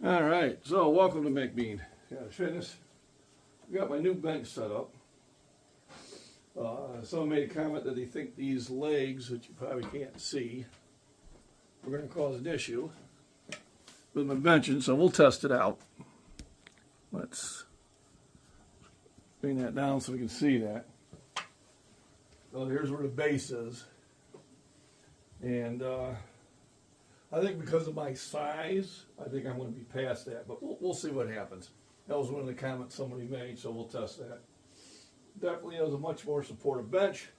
All right, so welcome to McBean Fitness. We got my new bench set up. Someone made a comment that they think these legs, which you probably can't see, are going to cause an issue with my benching, so we'll test it out. Let's bring that down so we can see that. So here's where the base is. And I think because of my size, I think I'm going to be past that, but we'll see what happens. That was one of the comments somebody made, so we'll test that. Definitely has a much more supportive bench.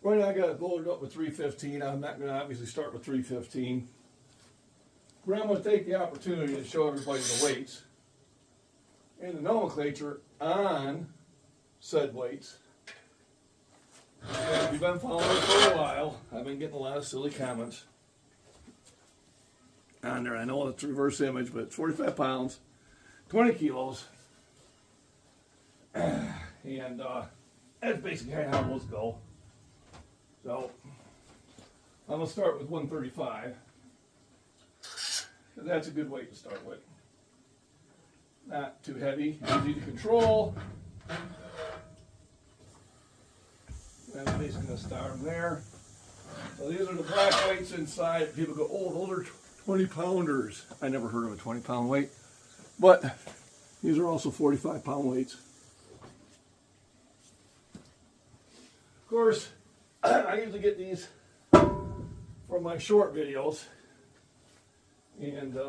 Right now I got it loaded up with 315. I'm not going to obviously start with 315. But I'm going to take the opportunity to show everybody the weights and the nomenclature on said weights. And if you've been following me for a while, I've been getting a lot of silly comments on there. I know it's a reverse image, but it's 45 pounds, 20 kilos. And that's basically how those go. So I'm going to start with 135. That's a good weight to start with. Not too heavy, easy to control. I'm basically going to start them there. So these are the black weights inside. People go, oh, those are 20 pounders. I never heard of a 20 pound weight. But these are also 45 pound weights. Of course, I usually get these from my short videos. And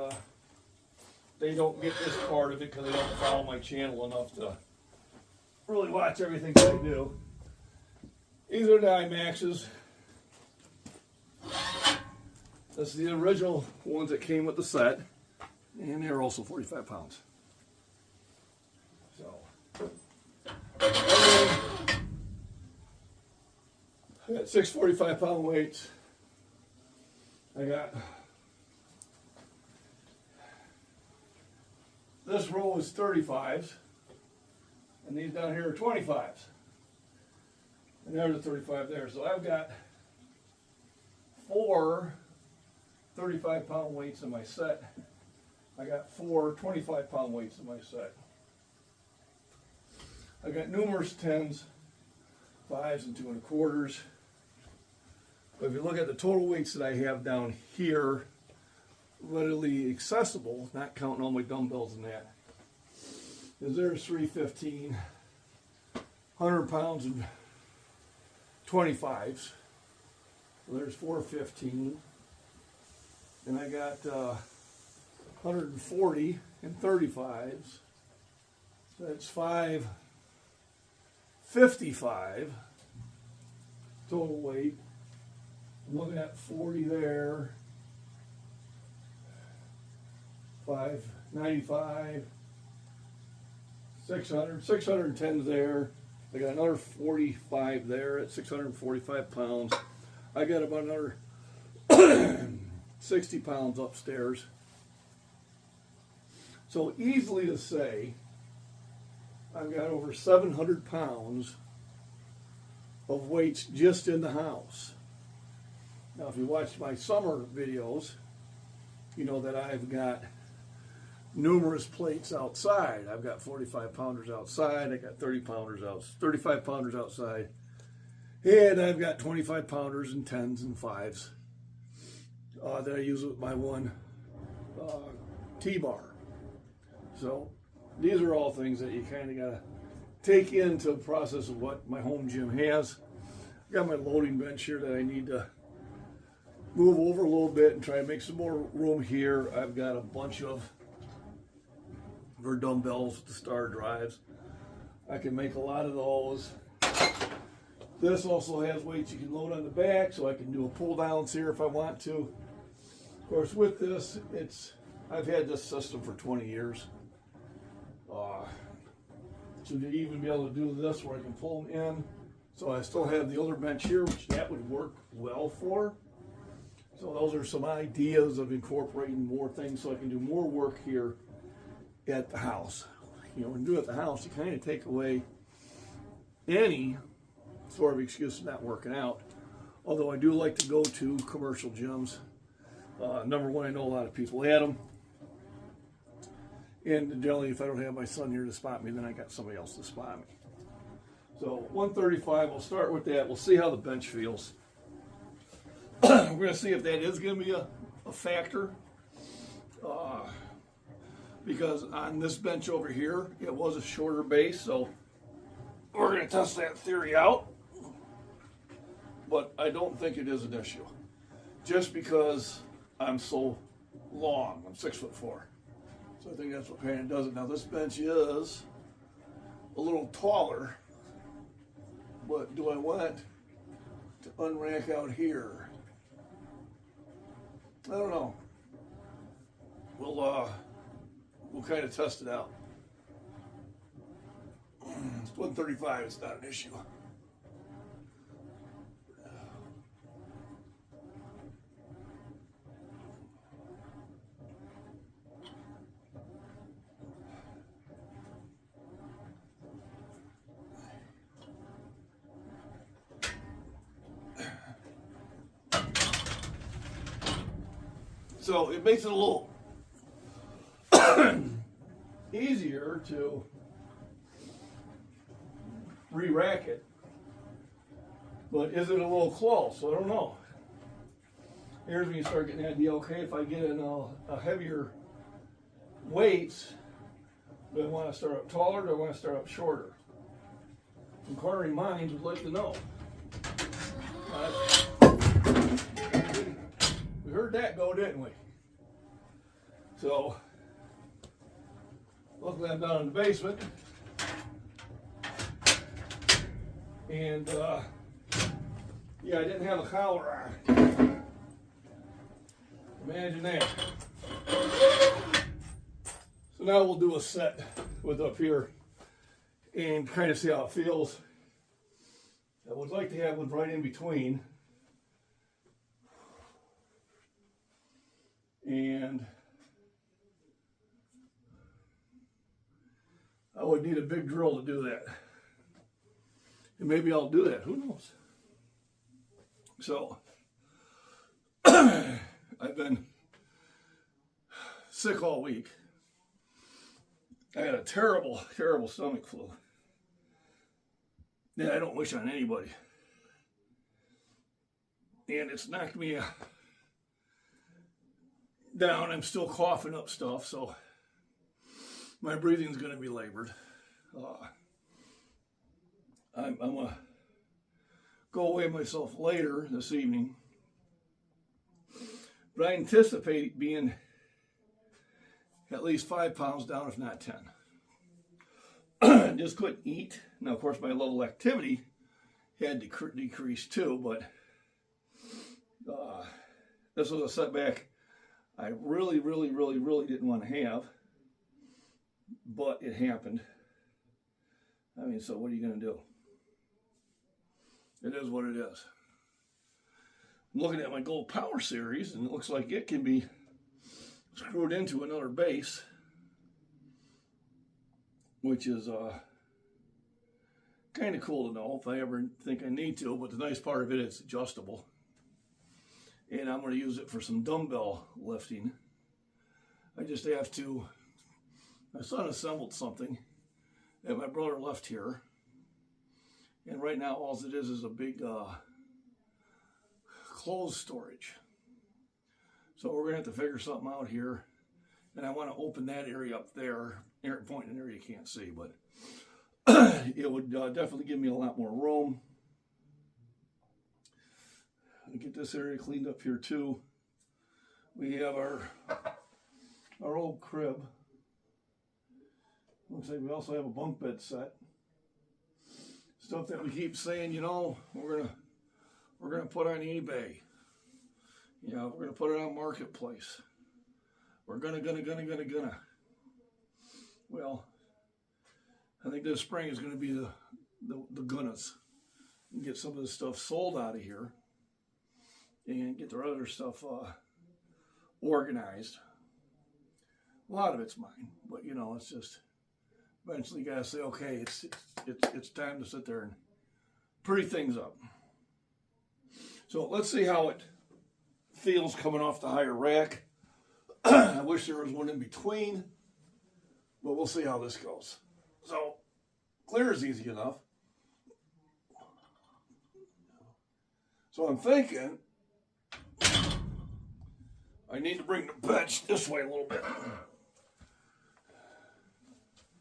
they don't get this part of it because they don't follow my channel enough to really watch everything that I do. These are the IMAXs. This is the original ones that came with the set, and they're also 45 pounds. So, I got 6 45 pound weights. I got this row is 35s, and these down here are 25s. And there's a 35 there. So I've got 4 35 pound weights in my set. I got 4 25 pound weights in my set. I got numerous 10s, 5s, and 2 1/4s. But if you look at the total weights that I have down here, readily accessible, not counting all my dumbbells and that, is there's 315, 100 pounds and 25s. So there's 415. And I got 140 and 35s. So that's 555 total weight. I'm looking at 40 there. 595. 600. 610 there. I got another 45 there at 645 pounds. I got about another 60 pounds upstairs. So easily to say, I've got over 700 pounds of weights just in the house. Now, if you watch my summer videos, you know that I've got numerous plates outside. I've got 45 pounders outside. I got 35 pounders outside. And I've got 25 pounders and 10s and 5s that I use with my one T-bar. So these are all things that you kind of got to take into the process of what my home gym has. I got my loading bench here that I need to move over a little bit and try to make some more room here. I've got a bunch of dumbbells with the star drives. I can make a lot of those. This also has weights you can load on the back, so I can do a pull downs here if I want to. Of course, with this, I've had this system for 20 years. So to even be able to do this where I can pull them in. So I still have the other bench here, which that would work well for. So those are some ideas of incorporating more things so I can do more work here at the house. You know, when you do it at the house, you kind of take away any sort of excuse of not working out. Although I do like to go to commercial gyms. Number one, I know a lot of people at them. And generally, if I don't have my son here to spot me, then I got somebody else to spot me. So 135, we'll start with that. We'll see how the bench feels. We're going to see if that is going to be a factor. Because on this bench over here, it was a shorter base, so we're going to test that theory out. But I don't think it is an issue. Just because I'm so long. I'm 6'4". So I think that's what kind of does it. Now this bench is a little taller. But do I want to unrack out here? I don't know. We'll kind of test it out. It's 135, it's not an issue. So it makes it a little easier to re-rack it, but is it a little close? I don't know. Here's when you start getting the idea, okay, if I get in a heavier weights, do I want to start up taller or do I want to start up shorter? Inquiring minds would like to know. We heard that go, didn't we? So, luckily I'm down in the basement. And, yeah, I didn't have a collar on. Imagine that. So now we'll do a set with up here and kind of see how it feels. I would like to have one right in between. And I would need a big drill to do that. And maybe I'll do that, who knows? So, I've been sick all week. I had a terrible, terrible stomach flu. Yeah, I don't wish on anybody. And it's knocked me down. I'm still coughing up stuff, so my breathing's going to be labored. I'm going to go weigh myself later this evening. But I anticipate being at least 5 pounds down, if not 10. Just couldn't eat. Now, of course, my level of activity had decreased too, but this was a setback I really, really, really, really didn't want to have, but it happened. I mean, so what are you going to do? It is what it is. I'm looking at my Gold Power Series, and it looks like it can be screwed into another base, which is kind of cool to know if I ever think I need to, but the nice part of it is adjustable. And I'm going to use it for some dumbbell lifting. I just have to, my son assembled something that my brother left here. And right now all it is a big clothes storage. So we're going to have to figure something out here. And I want to open that area up there, point in an area you can't see, but it would definitely give me a lot more room. Get this area cleaned up here too. We have our old crib. Looks like we also have a bunk bed set. Stuff that we keep saying, you know, we're gonna put on eBay. You know, we're gonna put it on Marketplace. We're gonna. Well, I think this spring is gonna be the gunnas. And get some of this stuff sold out of here. And get the other stuff organized. A lot of it's mine, but you know, it's just eventually you gotta say, okay, it's time to sit there and pretty things up. So let's see how it feels coming off the higher rack. I wish there was one in between. But we'll see how this goes. So, clear is easy enough. So I'm thinking I need to bring the bench this way a little bit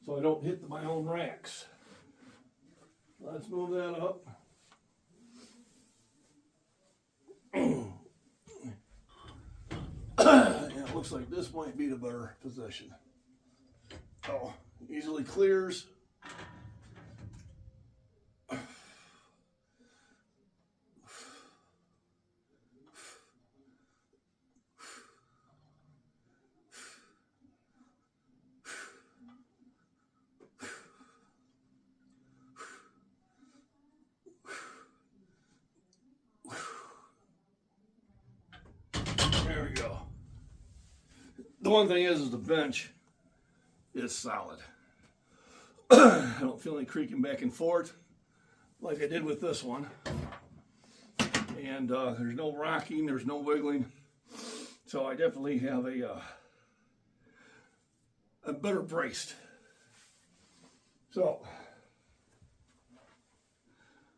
so I don't hit my own racks. Let's move that up. Yeah, it looks like this might be the better position. Oh, easily clears. There we go. The one thing is the bench is solid. I don't feel any creaking back and forth like I did with this one. And there's no rocking, there's no wiggling. So I definitely have a better braced. So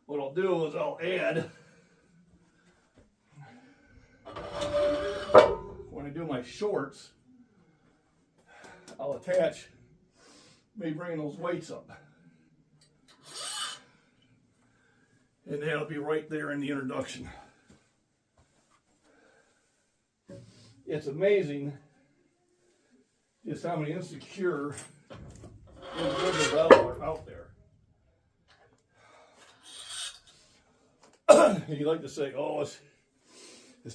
what I'll do is I'll add, when I do my shorts, I'll attach, maybe bringing those weights up. And that'll be right there in the introduction. It's amazing just how many insecure individuals are out there. You like to say, oh, it's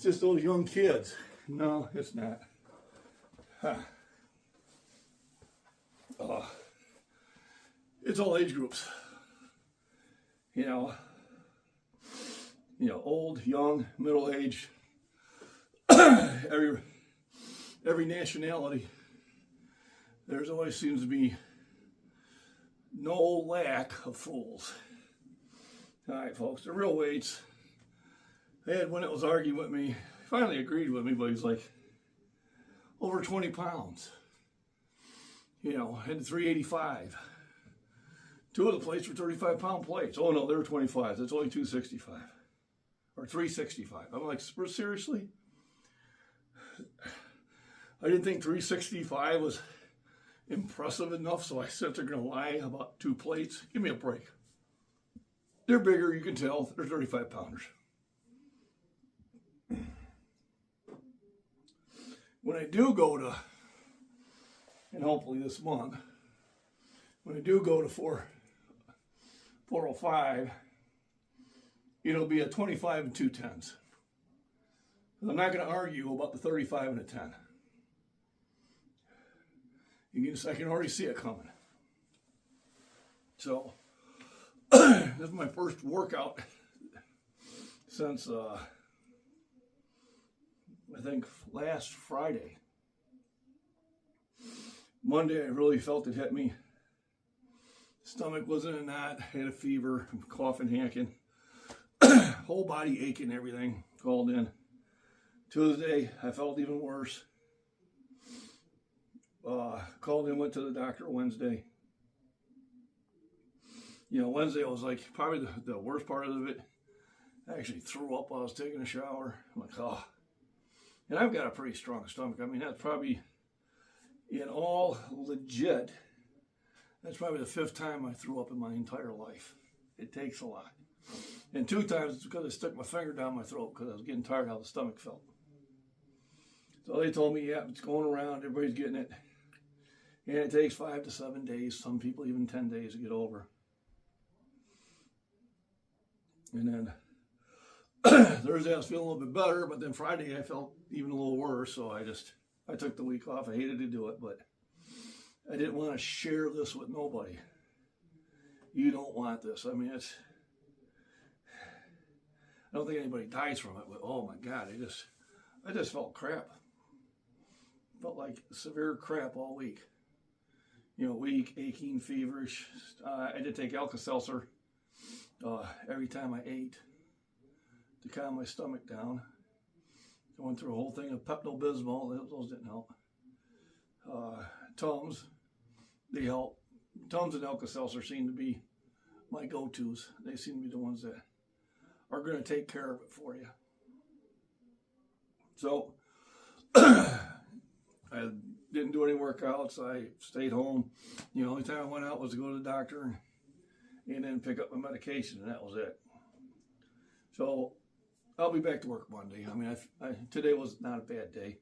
just those young kids. No, it's not. It's all age groups. You know, old, young, middle age, every nationality. There's always seems to be no lack of fools. All right, folks, the real weights. They had one that was arguing with me, finally agreed with me, but he's like, over 20 pounds. Had 385. Two of the plates were 35-pound plates. Oh no, they were 25s. That's only 265. Or 365. I'm like, seriously? I didn't think 365 was impressive enough, so I said they're going to lie about two plates. Give me a break. They're bigger, you can tell. They're 35-pounders. When I do go to, and hopefully this month, when I do go to 405, it'll be a 25 and 210s. I'm not going to argue about the 35 and a 10. I can already see it coming. So, this is my first workout since, I think, last Friday. Monday, I really felt it hit me. Stomach was in a knot, had a fever, coughing, hacking, whole body aching, everything, called in. Tuesday, I felt even worse. Called in, went to the doctor Wednesday. Wednesday I was like, probably the worst part of it. I actually threw up while I was taking a shower. I'm like, oh. And I've got a pretty strong stomach. I mean, that's probably, in all legit, that's probably the 5th time I threw up in my entire life. It takes a lot. And 2 times it's because I stuck my finger down my throat because I was getting tired of how the stomach felt. So they told me, yeah, it's going around, everybody's getting it. And it takes 5 to 7 days, some people even 10 days to get over. And then Thursday I was feeling a little bit better, but then Friday I felt even a little worse, so I took the week off. I hated to do it, but I didn't want to share this with nobody. You don't want this. I mean, I don't think anybody dies from it, but oh my God, I just felt crap. Felt like severe crap all week. Weak, aching, feverish. I did take Alka-Seltzer every time I ate to calm my stomach down. I went through a whole thing of Pepto-Bismol. Those didn't help. Tums. They help. Tums and Alka-Seltzer seem to be my go-tos. They seem to be the ones that are going to take care of it for you. So I didn't do any workouts. I stayed home. The only time I went out was to go to the doctor and then pick up my medication, and that was it. So I'll be back to work Monday. I mean, today was not a bad day.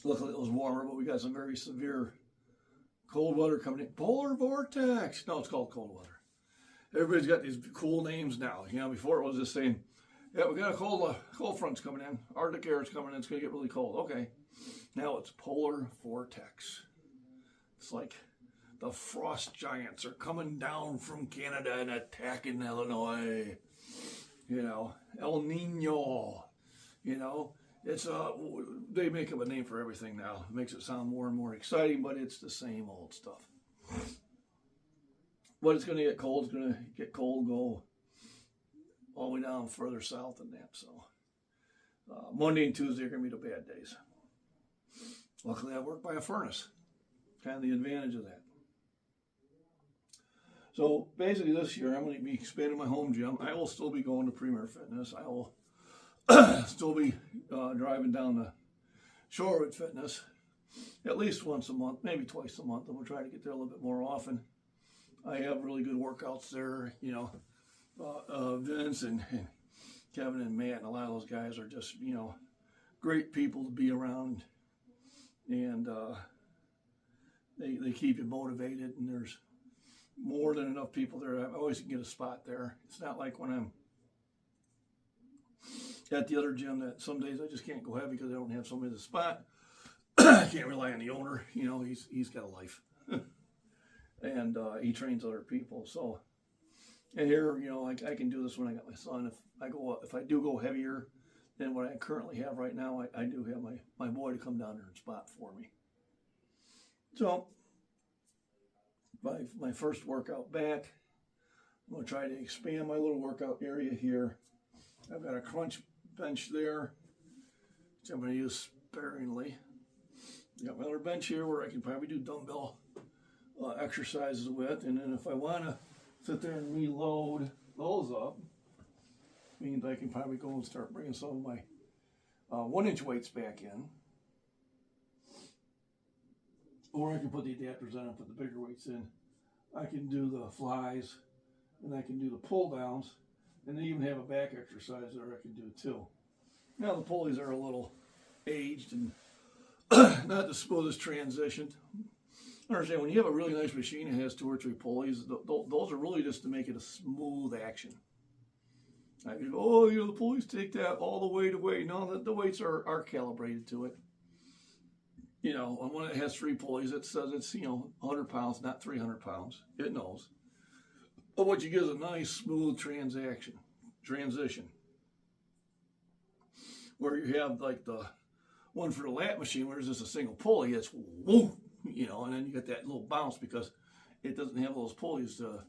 Luckily it was warmer, but we got some very severe cold weather coming in. Polar vortex. No, it's called cold weather. Everybody's got these cool names now. Before it was just saying, yeah, we got a cold front's coming in. Arctic air is coming in. It's going to get really cold. Okay. Now it's polar vortex. It's like the frost giants are coming down from Canada and attacking Illinois. El Nino. It's they make up a name for everything now. It makes it sound more and more exciting, but it's the same old stuff. But it's going to get cold. It's going to get cold, go all the way down further south than that. So Monday and Tuesday are going to be the bad days. Luckily, I work by a furnace. Kind of the advantage of that. So basically this year, I'm going to be expanding my home gym. I will still be going to Premier Fitness. I will still be driving down to Shorewood Fitness at least once a month, maybe twice a month. I'm going to try to get there a little bit more often. I have really good workouts there. Vince and Kevin and Matt and a lot of those guys are just, great people to be around. And they keep you motivated, and there's more than enough people there. I always can get a spot there. It's not like when I'm at the other gym that some days I just can't go heavy because I don't have somebody at the spot. I can't rely on the owner. He's got a life. And he trains other people. So, and here, I can do this when I got my son. If I do go heavier than what I currently have right now, I do have my boy to come down there and spot for me. So, my first workout back, I'm going to try to expand my little workout area here. I've got a crunch bench there, which I'm going to use sparingly. Got my other bench here where I can probably do dumbbell exercises with, and then if I want to sit there and reload those up, means I can probably go and start bringing some of my 1-inch weights back in, or I can put the adapters on and put the bigger weights in. I can do the flies, and I can do the pull downs, and they even have a back exercise there I can do too. Now the pulleys are a little aged and not the smoothest transition. Understand, when you have a really nice machine that has 2 or 3 pulleys, those are really just to make it a smooth action. I can go, the pulleys take that all the weight away. No, the weights are calibrated to it. On one that has 3 pulleys, it says it's 100 pounds, not 300 pounds. It knows. But what you get is a nice smooth transition, where you have like the one for the lat machine where there's just a single pulley. It's whoop, and then you get that little bounce because it doesn't have those pulleys to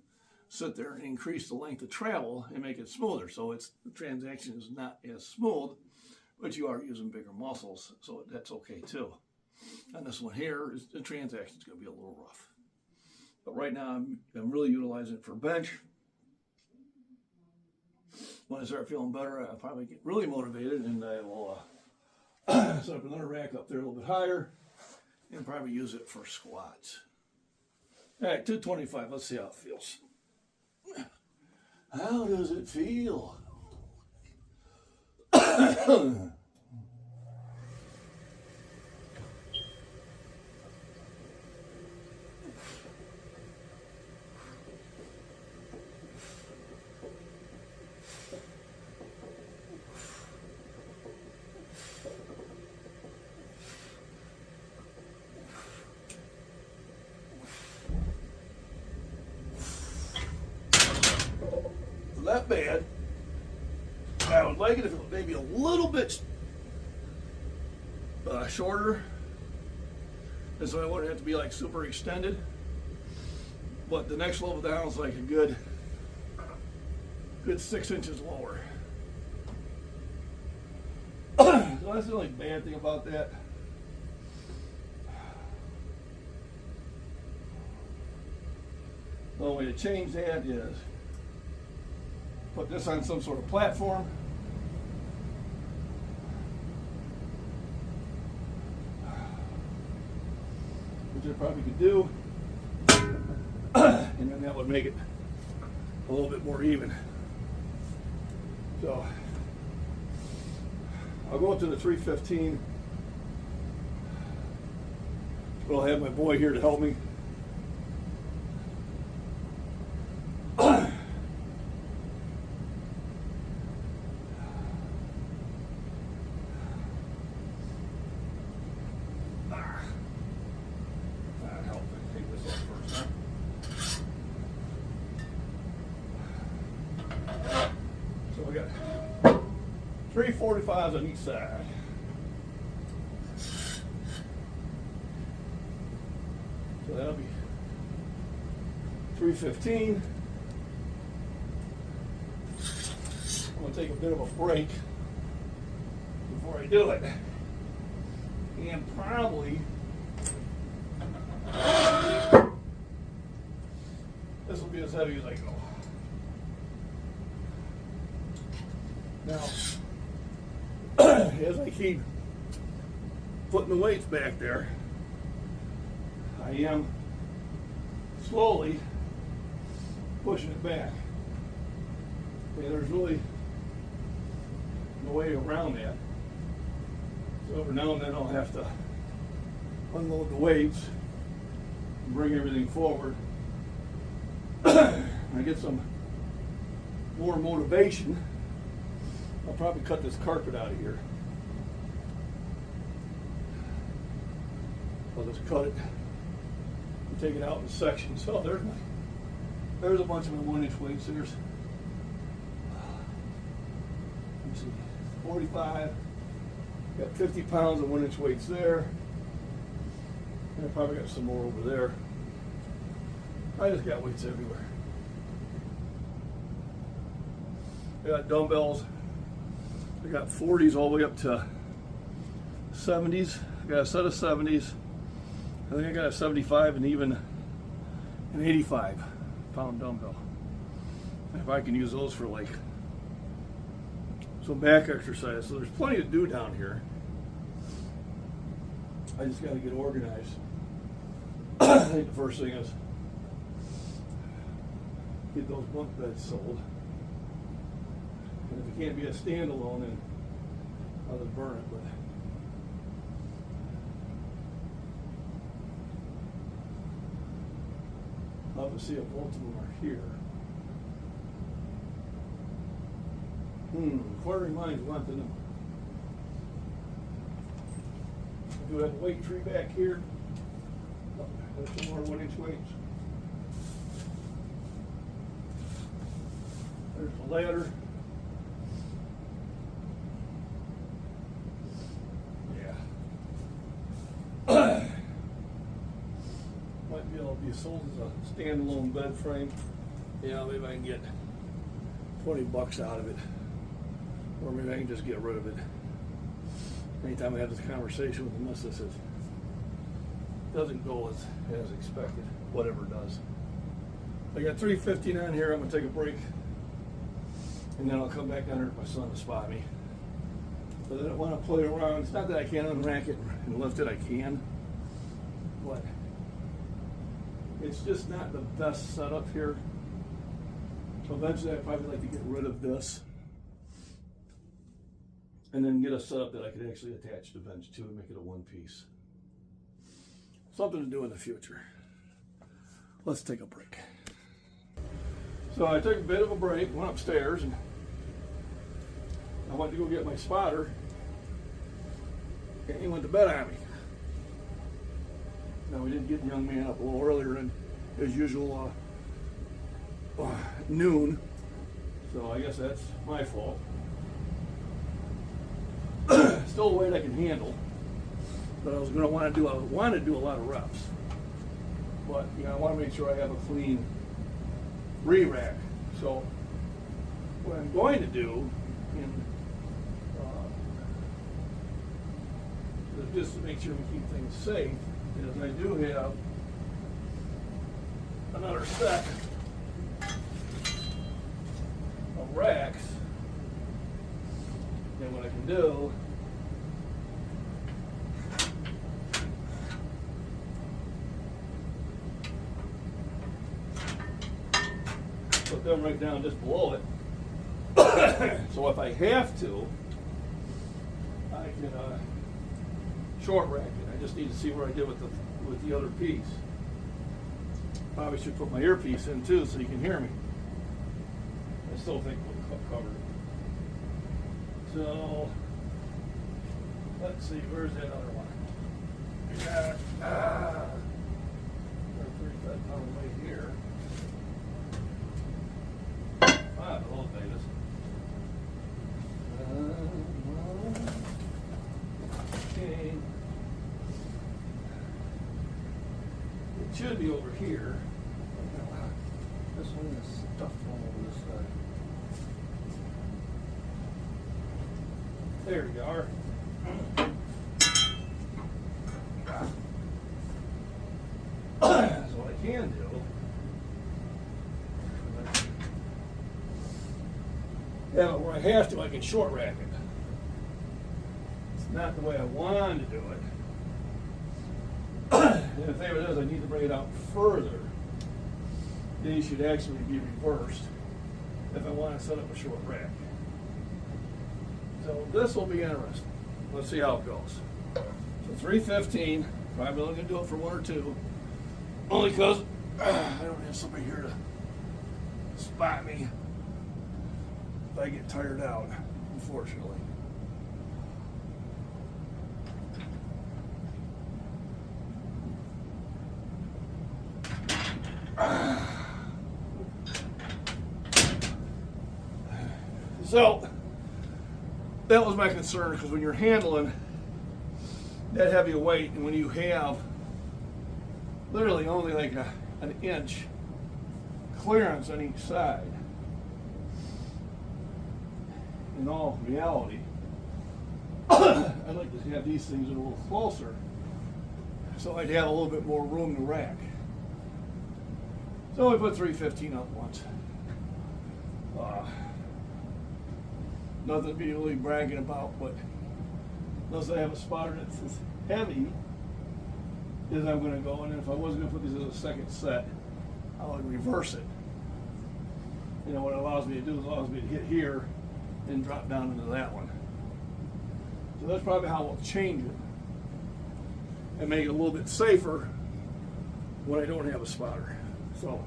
sit there and increase the length of travel and make it smoother. So the transaction is not as smooth, but you are using bigger muscles, so that's okay too. And this one here, the transaction is going to be a little rough. But right now, I'm really utilizing it for bench. When I start feeling better, I'll probably get really motivated, and I will set up another rack up there a little bit higher, and probably use it for squats. All right, 225. Let's see how it feels. How does it feel? Not bad. I would like it if it was maybe a little bit shorter, and so I wouldn't have to be like super extended. But the next level down is like a good 6 inches lower. So that's the only bad thing about that. The only way to change that is put this on some sort of platform. Which I probably could do. And then that would make it a little bit more even. So I'll go up to the 315. But I'll have my boy here to help me. So we got 345s on each side. So that'll be 315. I'm going to take a bit of a break before I do it. And probably this will be as heavy as I go. Now, as I keep putting the weights back there, I am slowly pushing it back. And there's really no way around that. So every now and then I'll have to unload the weights and bring everything forward. I get some more motivation. I'll probably cut this carpet out of here. I'll just cut it and take it out in sections. Oh, there's a bunch of my 1-inch weights. There's, let me see, 45. Got 50 pounds of 1-inch weights there. And I probably got some more over there. I just got weights everywhere. I got dumbbells. I got 40s all the way up to 70s. I got a set of 70s. I think I got a 75 and even an 85 pound dumbbell. And if I can use those for like some back exercise. So there's plenty to do down here. I just got to get organized. I think the first thing is get those bunk beds sold. And if it can't be a standalone, then I'll just burn it. But I'll have to see if both of them are here. Quartering mine's one to know. I do have a weight tree back here. Oh, there's some more 1-inch weights. There's the ladder. Might be able to be sold as a standalone bed frame. Yeah, maybe I can get $20 out of it. Or maybe I can just get rid of it. Anytime I have this conversation with the missus, it doesn't go as expected, whatever does. I got 315 on here. I'm going to take a break. And then I'll come back down here to my son to spot me. But I don't want to play around. It's not that I can't unrack it and lift it, I can. But it's just not the best setup here. So eventually I'd probably like to get rid of this. And then get a setup that I could actually attach the bench to and make it a one piece. Something to do in the future. Let's take a break. So I took a bit of a break, went upstairs, and I went to go get my spotter. And he went to bed on me. Now we did get the young man up a little earlier than his usual noon. So I guess that's my fault. Still a weight I can handle, but I was going to want to do a lot of reps. But you know, I want to make sure I have a clean re-rack. So what I'm going to do, just to make sure we keep things safe, is I do have another set racks, and what I can do put them right down just below it. So if I have to, I can short rack it. I just need to see what I did with the other piece. Probably should put my earpiece in too so you can hear me. I still think we'll cover it. So let's see, where's that other one? We got 35 pound weight here. Hello, Vegas. Okay. It should be over here. This one is stuffed all over this side. There we are. So what I can do, yeah, but where I have to, I can short rack it. It's not the way I wanted to do it. And the thing of it is, I need to bring it out further. These should actually be reversed if I want to set up a short rack. So this will be interesting. Let's see how it goes. So 315, probably only going to do it for one or two. Only because I don't have somebody here to spot me if I get tired out, unfortunately. So that was my concern, because when you're handling that heavy weight, and when you have literally only like an inch clearance on each side, in all reality, I'd like to have these things a little closer so I'd have a little bit more room to rack. So we put 315 up once. Nothing to be really bragging about, but unless I have a spotter that's as heavy as I'm going to go, and then if I wasn't going to put these as a second set, I would reverse it. You know, what it allows me to do is allows me to hit here and drop down into that one. So that's probably how we'll change it and make it a little bit safer when I don't have a spotter. So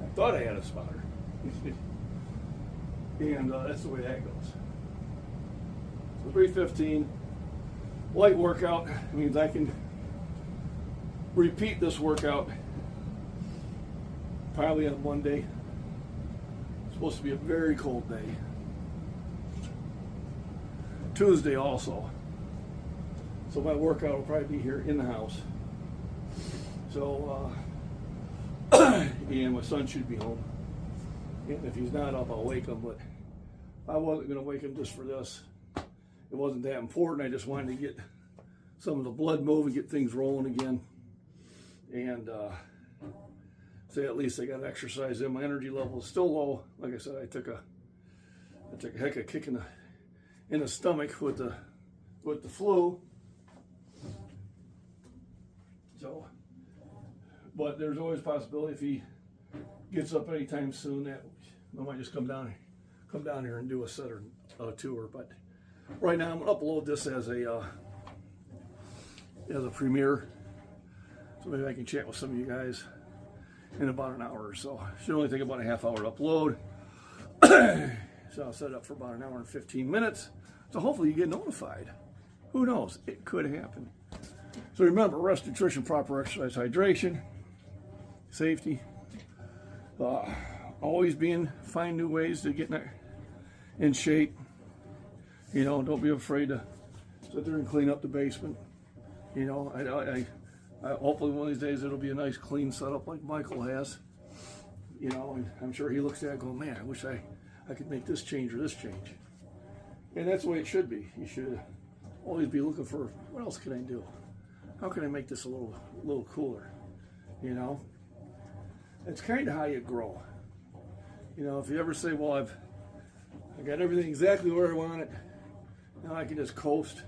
I thought I had a spotter. And that's the way that goes. So 315, light workout means I can repeat this workout probably on Monday. It's supposed to be a very cold day. Tuesday also. So my workout will probably be here in the house. So, and my son should be home. And if he's not up, I'll wake him, but I wasn't going to wake him just for this. It wasn't that important. I just wanted to get some of the blood moving, get things rolling again. And say at least I got exercise in. My energy level is still low. Like I said, I took a heck of a kick in the stomach with the flu. So, but there's always a possibility if he gets up anytime soon that I might just come down here and do a set or tour. But right now I'm gonna upload this as a premiere, so maybe I can chat with some of you guys in about an hour or so. Should only take about a half hour to upload. So I'll set it up for about an hour and 15 minutes. So hopefully you get notified. Who knows? It could happen. So remember, rest, nutrition, proper exercise, hydration, safety. Always find new ways to get in shape. You know, don't be afraid to sit there and clean up the basement. You know, I hopefully one of these days it'll be a nice clean setup like Michael has. You know, and I'm sure he looks at it going, man, I wish I could make this change or this change. And that's the way it should be. You should always be looking for, what else can I do? How can I make this a little cooler? You know? It's kind of how you grow. You know, if you ever say, well, I got everything exactly where I want it, now I can just coast.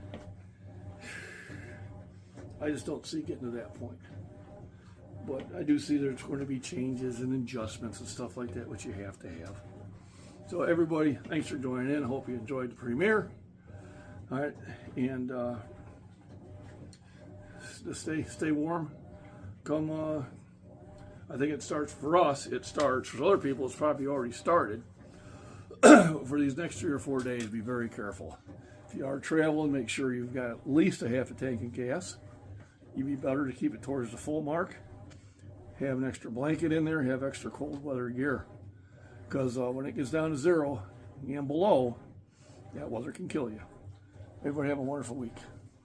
I just don't see getting to that point. But I do see there's going to be changes and adjustments and stuff like that, which you have to have. So everybody, thanks for joining in. I hope you enjoyed the premiere. All right, and stay warm. Come, I think it starts for us. It starts for other people. It's probably already started. For these next 3 or 4 days, be very careful. If you are traveling, make sure you've got at least a half a tank of gas. You'd be better to keep it towards the full mark. Have an extra blanket in there. Have extra cold weather gear. Because when it gets down to 0 and below, that weather can kill you. Everybody have a wonderful week.